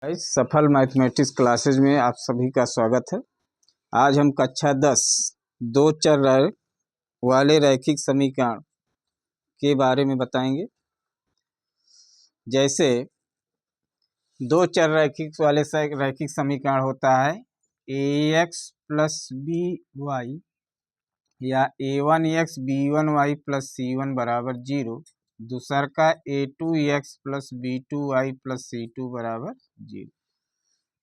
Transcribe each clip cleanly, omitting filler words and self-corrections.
सफल mathematics classes में आप सभी का स्वागत है। आज हम कक्षा 10 दो चर वाले रैखिक समीकरण के बारे में बताएंगे। जैसे दो चर रैखिक समीकरण होता है ax प्लस बी वाई या a1x b1y प्लस c1 बराबर 0। दूसर का a2x plus b2y plus c2 बराबर 0।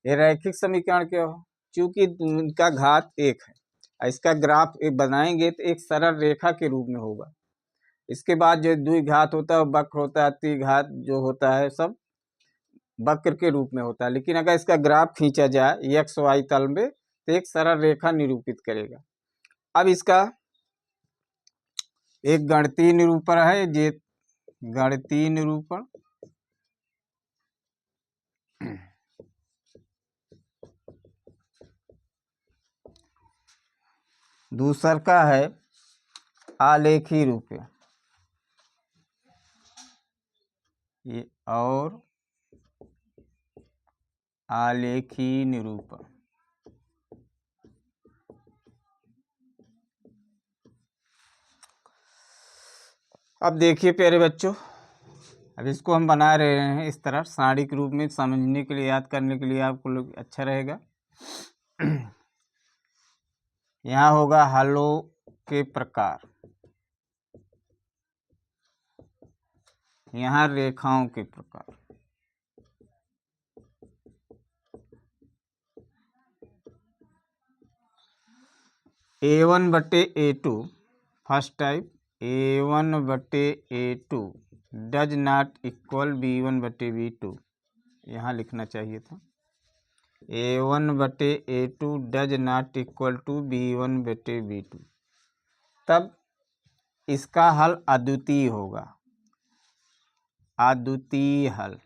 ये रैखिक समीकरण क्यों हो? क्योंकि इनका घात एक है। इसका ग्राफ बनाएंगे तो एक सरल रेखा के रूप में होगा। इसके बाद जो द्विघात होता है वक्र होता है, त्रिघात जो होता है सब वक्र के रूप में होता है। लेकिन अगर इसका ग्राफ खींचा जाए एक्स वाई तल में तो एक सरल रेखा निरूपित करेगा। अब इसका एक गणितीय निरूपण है, ये गणितीय निरूपण दूसर का है आलेखी रूप ये और आलेखी निरूपण। अब देखिए प्यारे बच्चों, अब इसको हम बना रहे हैं इस तरह सारणी के रूप में। समझने के लिए, याद करने के लिए आपको लोग अच्छा रहेगा। यहाँ होगा हलों के प्रकार, यहाँ रेखाओं के प्रकार। A1/A2 first type, A1/A2 does not equal B1/B2। यहाँ लिखना चाहिए था A1/A2 does not equal to B1/B2। तब इसका हल अद्वितीय होगा, अद्वितीय हल।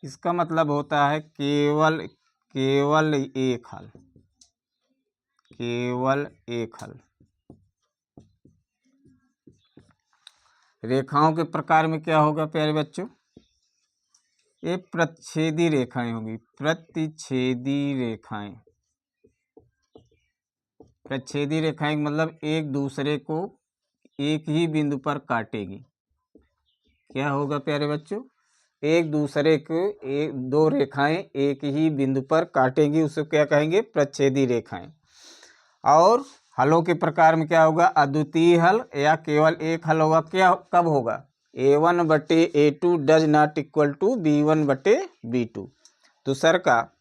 इसका मतलब होता है केवल एक हल, केवल एक हल। रेखाओं के प्रकार में क्या होगा प्यारे बच्चों? ये प्रतिच्छेदी रेखाएं होंगी, प्रतिच्छेदी रेखाएं। प्रतिच्छेदी रेखाएं मतलब एक दूसरे को एक ही बिंदु पर काटेगी। क्या होगा प्यारे बच्चों? एक दूसरे को दो रेखाएं एक ही बिंदु पर काटेंगी, उसे क्या कहेंगे? प्रतिच्छेदी रेखाएं। और हलों के प्रकार में क्या होगा? अद्वितीय हल या केवल एक हल होगा। क्या कब होगा? A1/A2 does not equal to B1/B2। दूसर का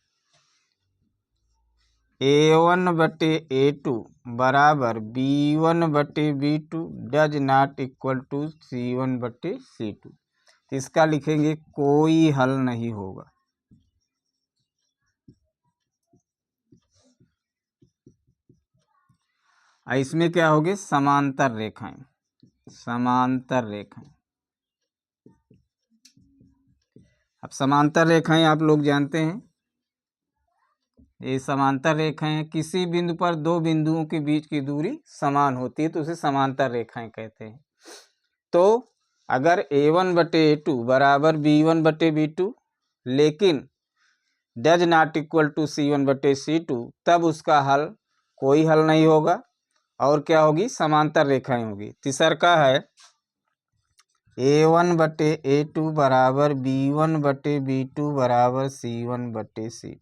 A1/A2 बराबर B1/B2 does not equal to C1/C2। इसका लिखेंगे कोई हल नहीं होगा। इसमें क्या होगी? समांतर रेखाएं, समांतर रेखाएं। अब समांतर रेखाएं आप लोग जानते हैं, ये समांतर रेखाएं किसी बिंदु पर दो बिंदुओं के बीच की दूरी समान होती है तो उसे समांतर रेखाएं कहते हैं। तो अगर A1/A2 बराबर B1/B2 लेकिन does not equal to C1/C2, तब उसका हल कोई हल नहीं होगा। और क्या होगी? समांतर रेखाएं होगी। तीसर का है A1/A2 बराबर B1/B2 बराबर C1/C2।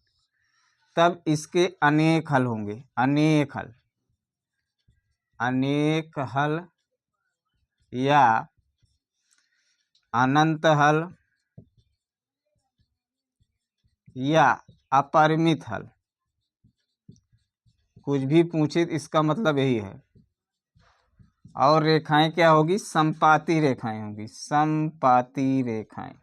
तब इसके अनेक हल होंगे, अनेक हल, अनेक हल या अनंत हल या अपरिमित हल। कुछ भी पूछे इसका मतलब यही है। और रेखाएं क्या होगी? समपाती रेखाएं होगी, समपाती रेखाएं।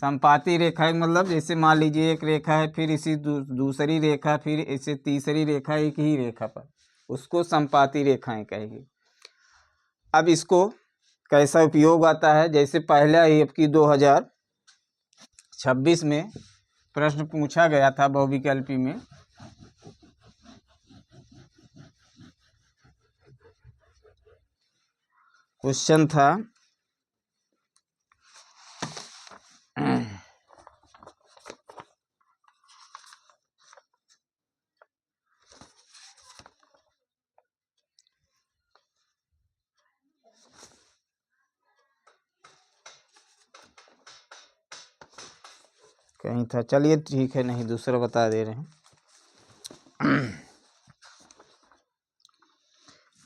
समपाती रेखाएं मतलब जैसे मान लीजिए एक रेखा है, फिर इसी दूसरी रेखा, फिर इसे तीसरी रेखा, एक ही रेखा पर, उसको समपाती रेखाएं कहेगी। अब इसको कैसा उपयोग आता है? जैसे पहला ही आपकी 2026 में प्रश्न पूछा गया था बहुविकल्पी में। क्वेश्चन था कहीं था, चलिए ठीक है, नहीं दूसरा बता दे रहे हैं।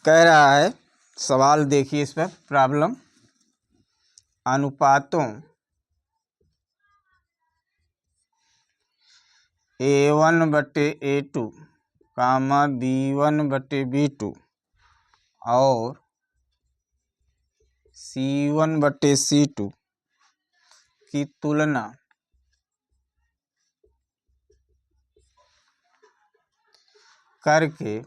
कह रहा है, सवाल देखिए इस पर, प्रॉब्लम, अनुपातों A1/A2 कामा B1/B2 और C1/C2 की तुलना करके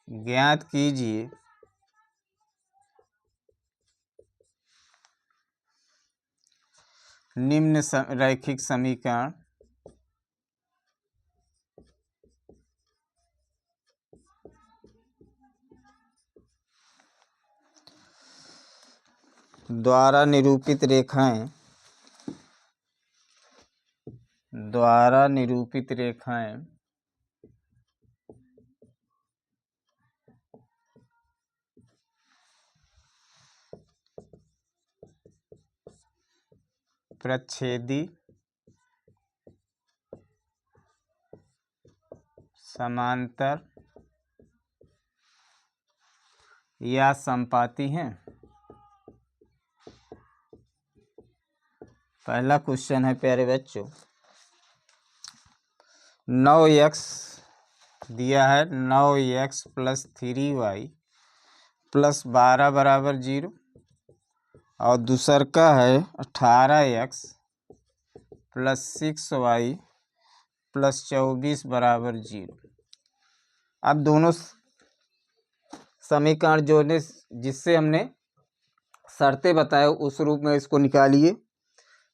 ज्ञात कीजिए निम्न रैखिक समीकरण द्वारा निरूपित रेखाएं प्रच्छेदी, समांतर या संपाती हैं। पहला क्वेश्चन है प्यारे बच्चों, 9x दिया है, 9x + 3y + 12 = 0, और दूसर का है 18x + 6y + 24 = 0। अब दोनों समीकरण जो ने जिससे हमने शर्तें बताए उस रूप में इसको निकालिए।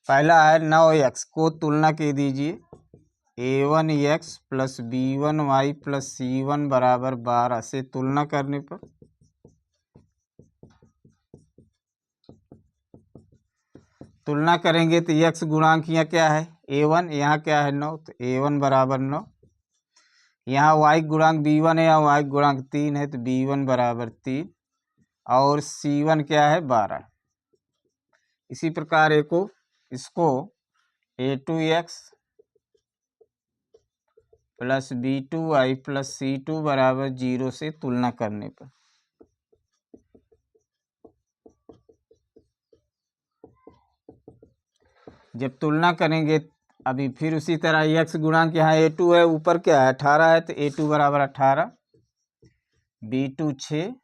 पहला है 9x को तुलना के दीजिए A1x + B1y + C1 = 12 से तुलना करने पर तुलना करेंगे तो x गुणांक यहाँ क्या है A1, यहाँ क्या है 9, तो A1 = 9। यहाँ y गुणांक B1 है, यहाँ y गुणांक 3 है, तो B1 = 3 और C1 क्या है 12। इसी प्रकार इसको A2x + B2y + C2 = 0 से तुलना करने पर जब तुलना करेंगे, अभी फिर उसी तरह x गुणांक यहाँ A2 है, ऊपर क्या है 18 है, तो A2 = 18, B2 6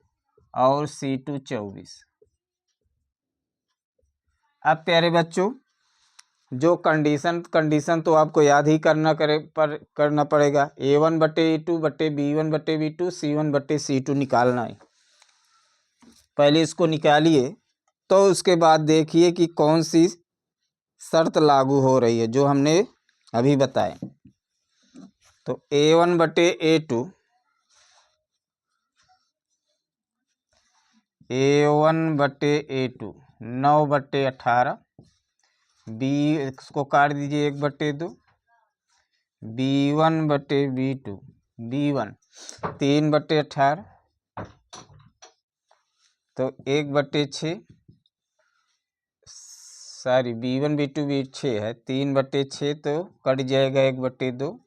और C2 24। अब प्यारे बच्चों, जो कंडीशन तो आपको याद ही करना पड़ेगा। A1/A2/B1/B2 C1/C2 निकालना है। पहले इसको निकालिए, तो उसके बाद देखिए कि कौन सी शर्त लागू हो रही है जो हमने अभी बताए। तो A1/A2 9/18, B इसको काट दीजिए 1/2, B1/B2 B1 3/18, तो 1/6, सॉरी B1B2 भी 6 है, 3/6 तो कट जाएगा 1/2,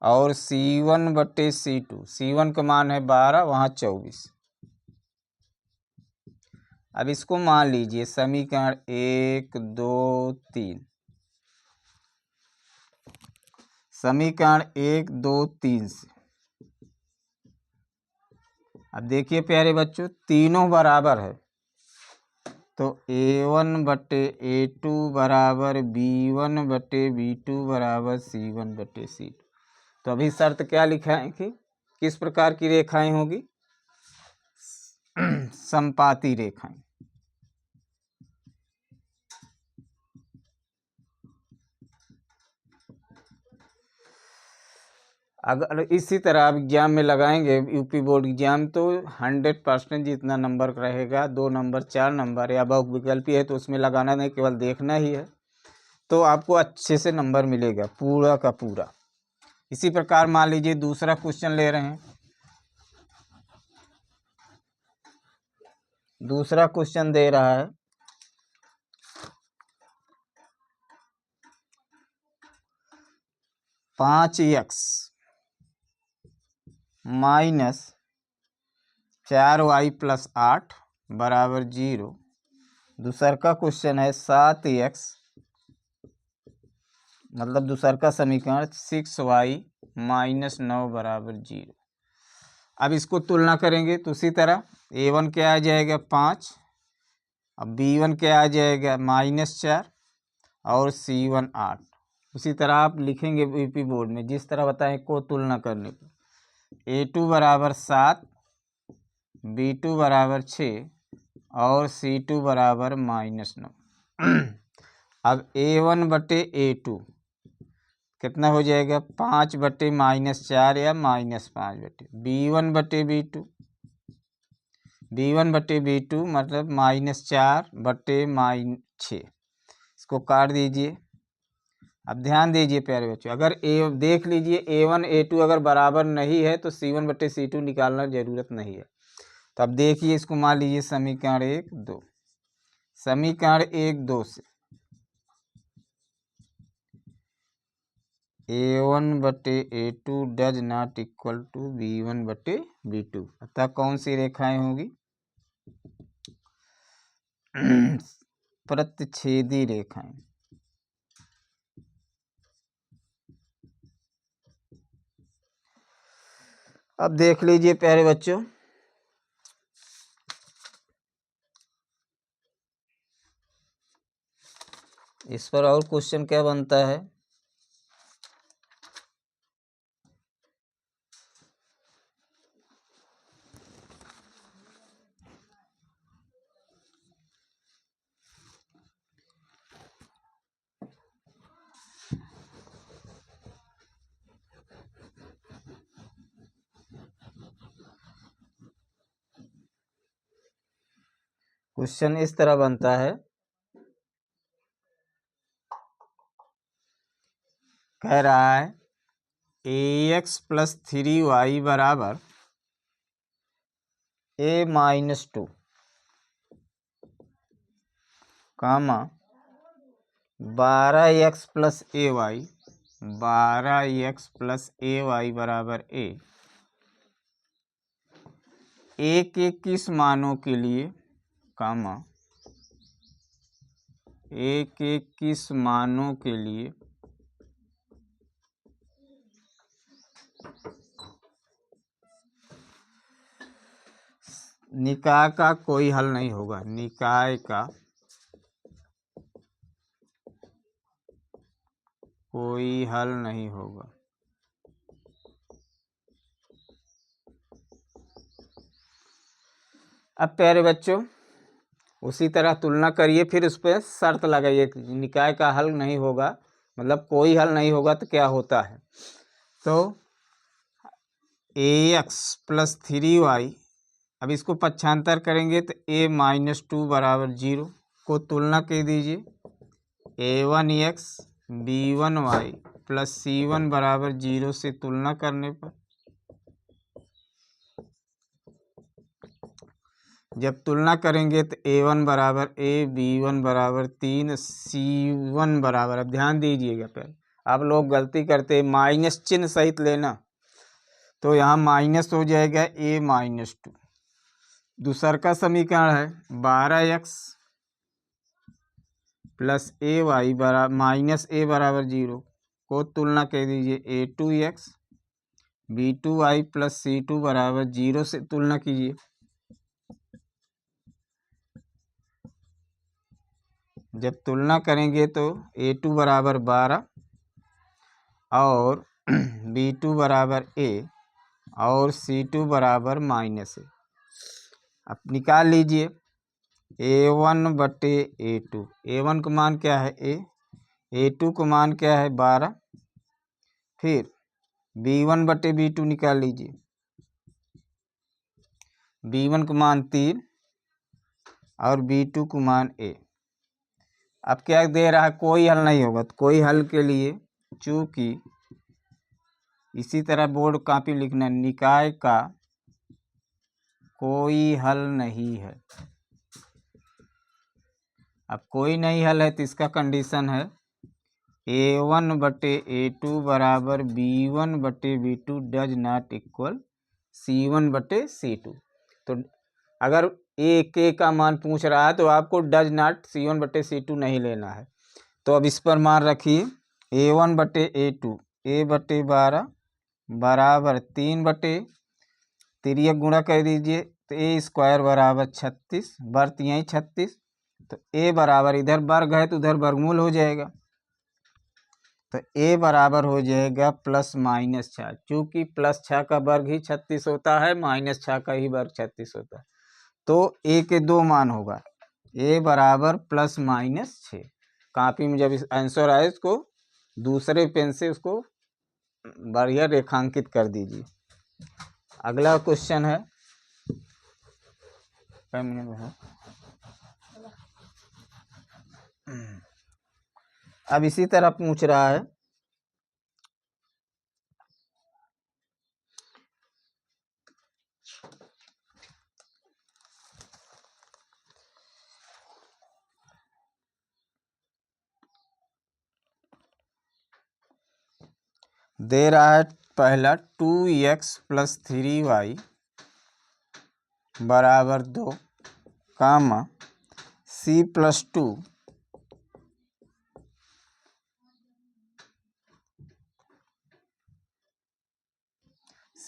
और C1/C2 C1 का मान है 12, वहाँ 24। अब इसको मान लीजिए समीकरण 1 2 3, समीकरण 1 2 3 से अब देखिए प्यारे बच्चों, तीनों बराबर है, तो A1/A2 = B1/B2 = C1/C2। तो अभी शर्त क्या लिखा है कि किस प्रकार की रेखाएं होगी, संपाती रेखाएं। अगर इसी तरह आप एग्जाम में लगाएंगे यूपी बोर्ड एग्जाम तो 100% जितना नंबर रहेगा, 2 नंबर 4 नंबर या बहुविकल्पी है तो उसमें लगाना नहीं, केवल देखना ही है, तो आपको अच्छे से नंबर मिलेगा पूरा का पूरा। इसी प्रकार मान लीजिए दूसरा क्वेश्चन ले रहे हैं। दूसरा क्वेश्चन दे रहा है 5x माइनस 4y प्लस 8 बराबर 0। दूसरा का क्वेश्चन है 7x मतलब दूसरा का समीकरण 6y माइनस 9 बराबर 0। अब इसको तुलना करेंगे तो उसी तरह a1 क्या आ जाएगा 5, अब b1 क्या आ जाएगा -4 और c1 8। उसी तरह आप लिखेंगे यूपी बोर्ड में जिस तरह बताएं को तुलना करने पर a2 बराबर 7, b2 बराबर 6 और c2 बराबर -9। अब a1 बटे a2 कितना हो जाएगा 5 बटे -4 या -5 बटे b1 बटे b2 मतलब -4 बटे -6। इसको काट दीजिए। अब ध्यान दीजिए प्यारे बच्चों, अगर देख लीजिए a1 a2 अगर बराबर नहीं है तो c1 बटे c2 निकालना जरूरत नहीं है। तो अब देखिए इसको मान लीजिए समीकरण 1 2, समीकरण 1 2 से a1 बटे a2 does not equal to b1 बटे b2, अतः कौन सी रेखाएं होंगी प्रतिच्छेदी रेखाएं। अब देख लीजिए प्यारे बच्चों, इस पर और क्वेश्चन क्या बनता है। क्वेश्चन इस तरह बनता है, कह रहा है ax प्लस 3y बराबर a-2 कामा 12x plus ay 12x plus ay बराबर a के किस मानों के लिए कामा a के किस मानों के लिए निकाय का कोई हल नहीं होगा, निकाय का कोई हल नहीं होगा। अब प्यारे बच्चों उसी तरह तुलना करिए, फिर उस पर शर्त लगाइए, निकाय का हल नहीं होगा मतलब कोई हल नहीं होगा तो क्या होता है। तो ax प्लस 3y, अब इसको पक्षांतर करेंगे तो a-2 बराबर 0 को तुलना कर दीजिए a1x b1y प्लस c1 बराबर 0 से तुलना करने पर जब तुलना करेंगे तो a1 बराबर a, b1 बराबर 3, c1 बराबर, अब ध्यान दीजिएगा पहले आप लोग गलती करते माइनस चिन्ह सहित लेना, तो यहाँ माइनस हो जाएगा a-2। दूसरा का समीकरण है 12x प्लस ay बराबर माइनस a बराबर 0 को तुलना कर दीजिए a2x b2y प्लस c2 बराबर 0 से तुलना कीजिए। जब तुलना करेंगे तो a2 बराबर 12 और b2 बराबर a और c2 बराबर -a। अब निकाल लीजिए a1 बटे a2, a1 का मान क्या है a, a2 का मान क्या है 12, फिर B1/B2 निकाल लीजिए। B1 को मान 3 और B2 को मान A। अब क्या दे रहा है, कोई हल नहीं होगा, तो कोई हल के लिए चूंकि इसी तरह बोर्ड कॉपी लिखना, निकाय का कोई हल नहीं है। अब कोई नहीं हल है तो इसका कंडीशन है A1/A2 बराबर B1/B2 does not equal C1/C2। तो अगर A का मान पूछ रहा है तो आपको डज नॉट C1/C2 नहीं लेना है। तो अब इस पर मान रखिए A1/A2 A/12 बराबर 3/3 गुणा कर दीजिए तो A² बराबर 36, वर्त यहीं 36, तो A बराबर इधर वर्ग है तो उधर वर्गमूल हो जाएगा, तो A बराबर हो जाएगा +-6। चूँकि +6 का वर्ग ही 36 होता है, -6 का ही वर्ग 36 होता है, तो A के दो मान होगा, A बराबर +-6। कॉपी में जब इस आंसर आए इसको दूसरे पेन से उसको बढ़िया रेखांकित कर दीजिए। अगला क्वेश्चन है, अब इसी तरह पूछ रहा है दे रहा है पहला 2x + 3y बराबर 2, C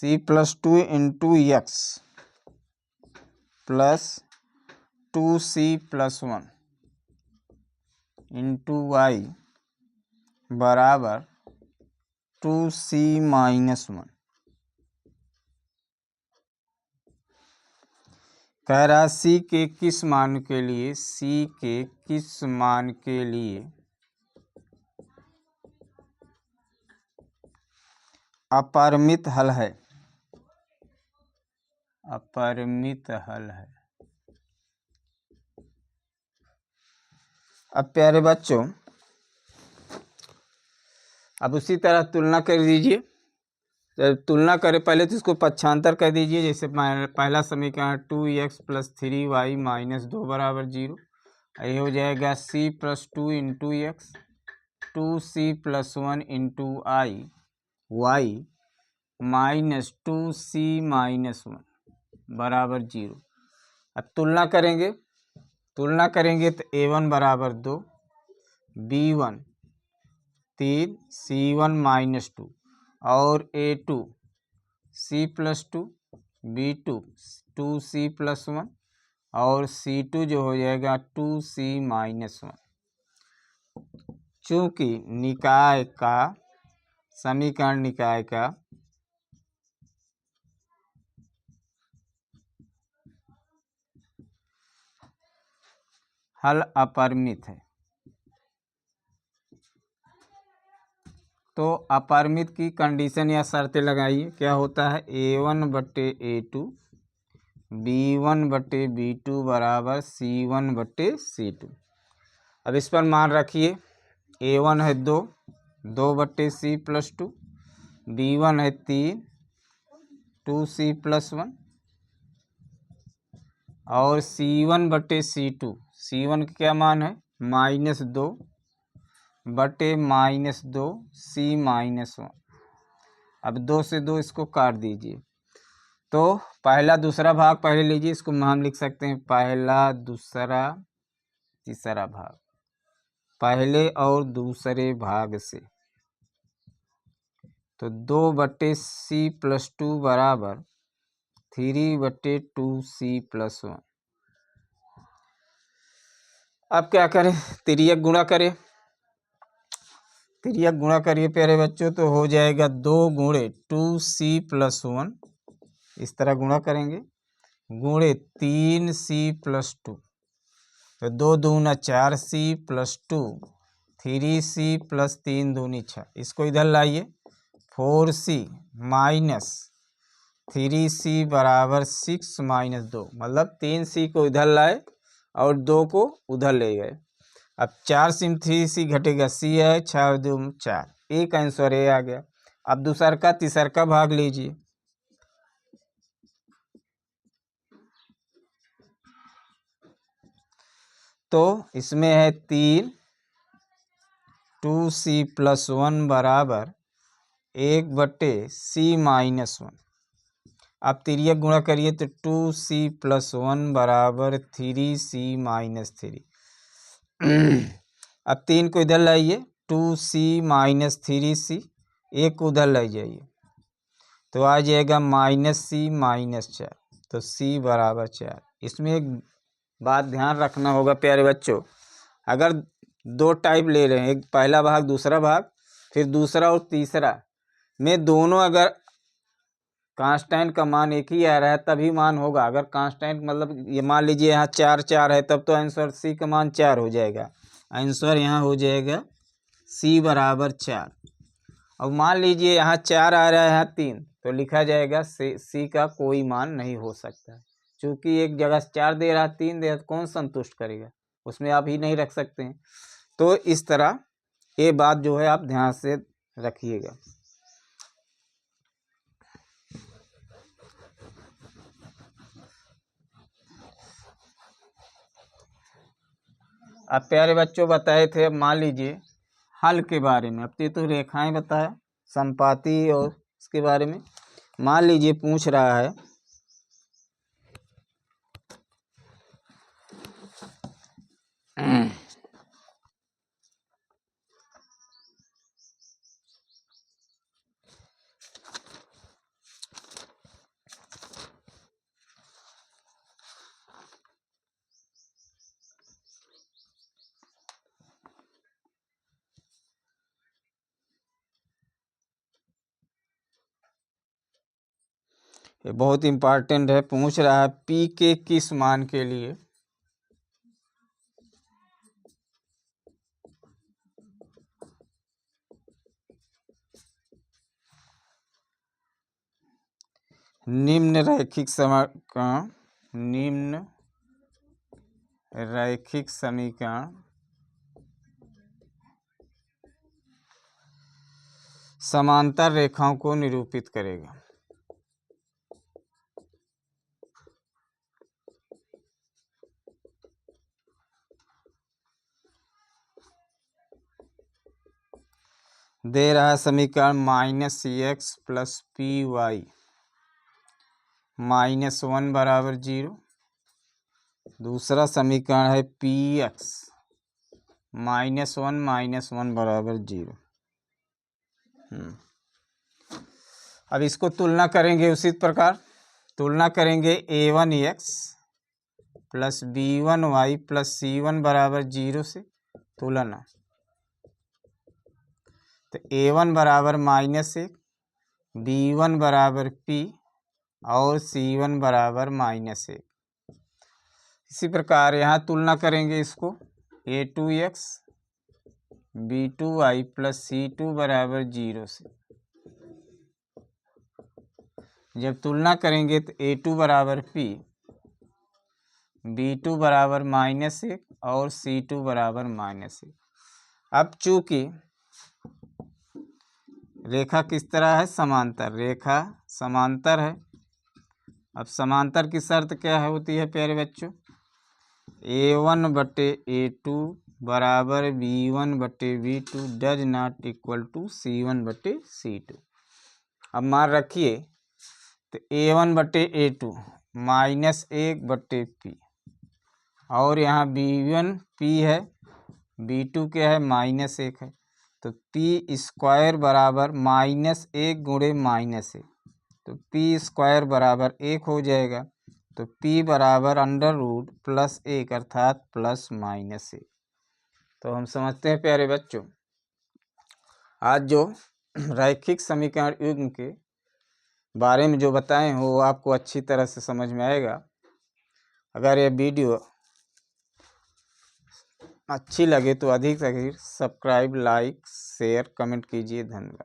+ 2 into x plus 2c + 1 into y बराबर 2c - 1। कह रहा C के किस मान के लिए, C के किस मान के लिए अपरिमित हल है, अपरिमित हल है। अब प्यारे बच्चों, अब उसी तरह तुलना कर दीजिए। तो तुलना करें पहले तो इसको पक्षांतर कर दीजिए। जैसे पहला समीकरण 2x + 3y - 2 बराबर 0, ये हो जाएगा C + 2 into x 2c + 1 into y -2c - 1 बराबर 0। अब तुलना करेंगे तो A1 बराबर 2, B1 3, C1 - 2 और A2 C + 2, B2 2c + 1 और C2 जो हो जाएगा 2c - 1। चूँकि निकाय का समीकरण, निकाय का हल अपरिमित है, तो अपरिमित की कंडीशन या शर्तें लगाइए। क्या होता है, A1/A2 B1/B2 बराबर C1/C2। अब इस पर मान रखिए A1 है 2, 2/C + 2, B1 है 3, 2c + 1 और C1/C2, C1 का क्या मान है, -2/-2 C - 1। अब 2 से 2 इसको काट दीजिए, तो पहला दूसरा भाग पहले लीजिए, इसको हम लिख सकते हैं पहला दूसरा तीसरा भाग, पहले और दूसरे भाग से। तो 2/C + 2 बराबर 3/2C + 1। अब क्या करें, तिर्यक गुणा करें, तिर्यक गुणा करिए प्यारे बच्चों, तो हो जाएगा 2 × 2c + 1, इस तरह गुणा करेंगे, गुणे 3c + 2, तो 2 दूना 4c + 2 3c + 3 दूनी 6। इसको इधर लाइए 4c माइनस 3c बराबर 6 माइनस 2, मतलब 3c को इधर लाए और 2 को उधर ले गए। अब 4c में 3c घटेगा, c है 6 2 4, एक आंसर ए आ गया। अब दूसर का तीसर का भाग लीजिए। तो इसमें है 3, 2c प्लस 1 बराबर 1/c माइनस 1। अब तिर्यक गुणा करिए तो 2c प्लस 1 बराबर 3c माइनस 3। अब 3 को इधर लाइए, 2c माइनस 3c, एक को उधर ले जाइए तो आ जाएगा -c माइनस 4, तो c बराबर 4। इसमें एक बात ध्यान रखना होगा प्यारे बच्चों, अगर 2 टाइप ले रहे हैं, एक पहला भाग दूसरा भाग, फिर दूसरा और तीसरा में दोनों अगर कांस्टेंट का मान एक ही आ रहा है तभी मान होगा। अगर कांस्टेंट मतलब ये मान लीजिए यहाँ 4 4 है, तब तो आंसर c का मान 4 हो जाएगा। आंसर यहाँ हो जाएगा c बराबर 4। अब मान लीजिए यहाँ 4 आ रहा है, यहाँ 3, तो लिखा जाएगा c का कोई मान नहीं हो सकता, क्योंकि एक जगह 4 दे रहा है, 3 दे रहा है, कौन संतुष्ट करेगा, उसमें आप ही नहीं रख सकते हैं। तो इस तरह ये बात जो है आप ध्यान से रखिएगा। अब प्यारे बच्चों बताए थे, अब मान लीजिए हल के बारे में। अब तो रेखाएं बताया, संपाती और इसके बारे में। मान लीजिए पूछ रहा है ये बहुत इम्पोर्टेंट है, पूछ रहा है p के किस मान के लिए निम्न रैखिक समीकरण समांतर रेखाओं को निरूपित करेगा। दे रहा है समीकरण -cx प्लस py -1 बराबर 0। दूसरा समीकरण है px -1 बराबर 0। अब इसको तुलना करेंगे उसी प्रकार। तुलना करेंगे a1x plus b1y plus c1 बराबर 0 से तुलना। तो a1 बराबर -1, b1 बराबर p और c1 बराबर -1। इसी प्रकार यहाँ तुलना करेंगे इसको a2x b2y प्लस c2 बराबर 0 से। जब तुलना करेंगे तो a2 बराबर p, b2 बराबर -1 और c2 बराबर -1। अब चूंकि रेखा किस तरह है, समांतर, रेखा समांतर है। अब समांतर की शर्त क्या है होती है प्यारे बच्चों, a1/a2 बराबर b1/b2 does not equal to c1/c2। अब मान रखिए तो a1/a2 -1/p और यहाँ b1 p है, b2 क्या है -1 है, तो p² बराबर -1 गुणे -1, तो p² बराबर 1 हो जाएगा। तो p बराबर √+1 अर्थात +-1। तो हम समझते हैं प्यारे बच्चों, आज जो रैखिक समीकरण युग्म के बारे में जो बताएं हो वो आपको अच्छी तरह से समझ में आएगा। अगर ये वीडियो अच्छी लगे तो अधिक से अधिक सब्सक्राइब, लाइक, शेयर, कमेंट कीजिए। धन्यवाद।